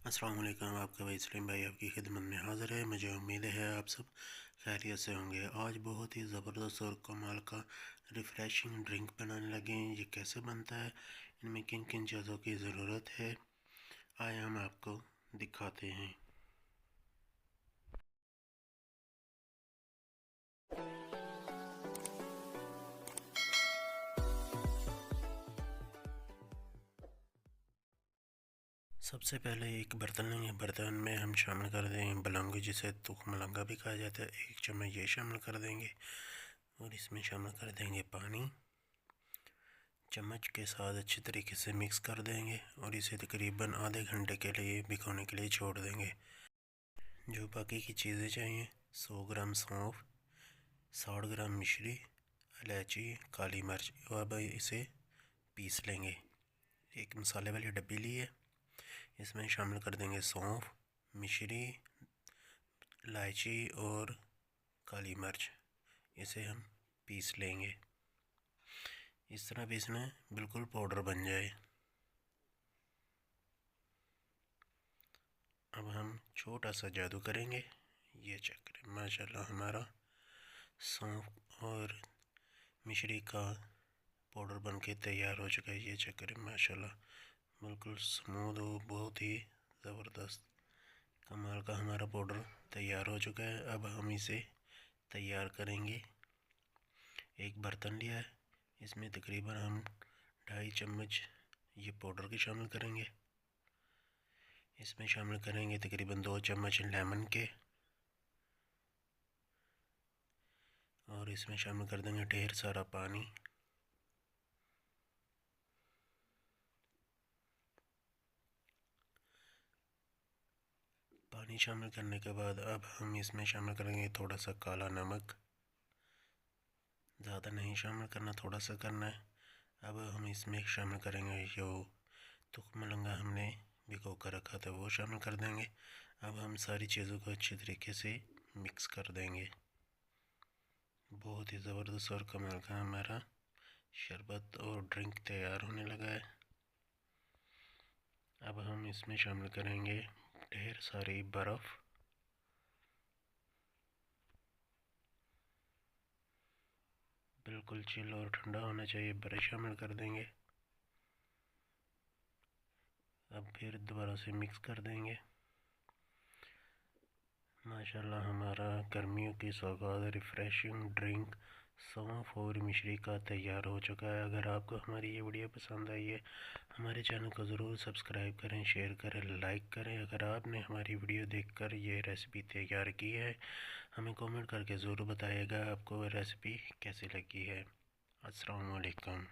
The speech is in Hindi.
अस्सलाम वालेकुम। आपका भाई सलीम भाई आपकी खिदमत में हाज़िर है। मुझे उम्मीद है आप सब खैरियत से होंगे। आज बहुत ही ज़बरदस्त और कमाल का रिफ़्रेशिंग ड्रिंक बनाने लगे हैं। ये कैसे बनता है, इनमें किन किन चीज़ों की ज़रूरत है, आए हम आपको दिखाते हैं। सबसे पहले एक बर्तन लेंगे। बर्तन में हम शामिल कर देंगे बलंगो, जिसे तुख मलंगा भी कहा जाता है। 1 चम्मच ये शामिल कर देंगे और इसमें शामिल कर देंगे पानी। चम्मच के साथ अच्छी तरीके से मिक्स कर देंगे और इसे तकरीबन आधे घंटे के लिए भिगोने के लिए छोड़ देंगे। जो बाकी की चीज़ें चाहिए, 100 ग्राम सौंफ, 60 ग्राम मिश्री, इलायची, काली मिर्च, अब इसे पीस लेंगे। एक मसाले वाली डब्बी ली है, इसमें शामिल कर देंगे सौंफ, मिश्री, इलायची और काली मिर्च। इसे हम पीस लेंगे। इस तरह पीसना है बिल्कुल पाउडर बन जाए। अब हम छोटा सा जादू करेंगे। ये चेक करें, माशाल्लाह हमारा सौंफ और मिश्री का पाउडर बनके तैयार हो चुका है। ये चेक करें, माशाल्लाह बिल्कुल स्मूथ और बहुत ही ज़बरदस्त कमाल का हमारा पाउडर तैयार हो चुका है। अब हम इसे तैयार करेंगे। एक बर्तन लिया है, इसमें तकरीबन हम 2.5 चम्मच ये पाउडर की शामिल करेंगे। इसमें शामिल करेंगे तकरीबन 2 चम्मच लेमन के और इसमें शामिल कर देंगे ढेर सारा पानी। पानी शामिल करने के बाद अब हम इसमें शामिल करेंगे थोड़ा सा काला नमक। ज़्यादा नहीं शामिल करना, थोड़ा सा करना है। अब हम इसमें शामिल करेंगे जो तुख मलंगा हमने भिगो कर रखा था, वो शामिल कर देंगे। अब हम सारी चीज़ों को अच्छी तरीके से मिक्स कर देंगे। बहुत ही ज़बरदस्त और कमाल का हमारा शरबत और ड्रिंक तैयार होने लगा है। अब हम इसमें शामिल करेंगे ढेर सारी बर्फ़। बिल्कुल चिल और ठंडा होना चाहिए, बर्फ़ शामिल कर देंगे। अब फिर दोबारा से मिक्स कर देंगे। माशाल्लाह हमारा गर्मियों की सौगात रिफ़्रेशिंग ड्रिंक सौंफ और मिश्री का तैयार हो चुका है। अगर आपको हमारी ये वीडियो पसंद आई है, हमारे चैनल को ज़रूर सब्सक्राइब करें, शेयर करें, लाइक करें। अगर आपने हमारी वीडियो देखकर ये रेसिपी तैयार की है, हमें कमेंट करके ज़रूर बताइएगा आपको रेसिपी कैसी लगी है। अस्सलाम वालेकुम।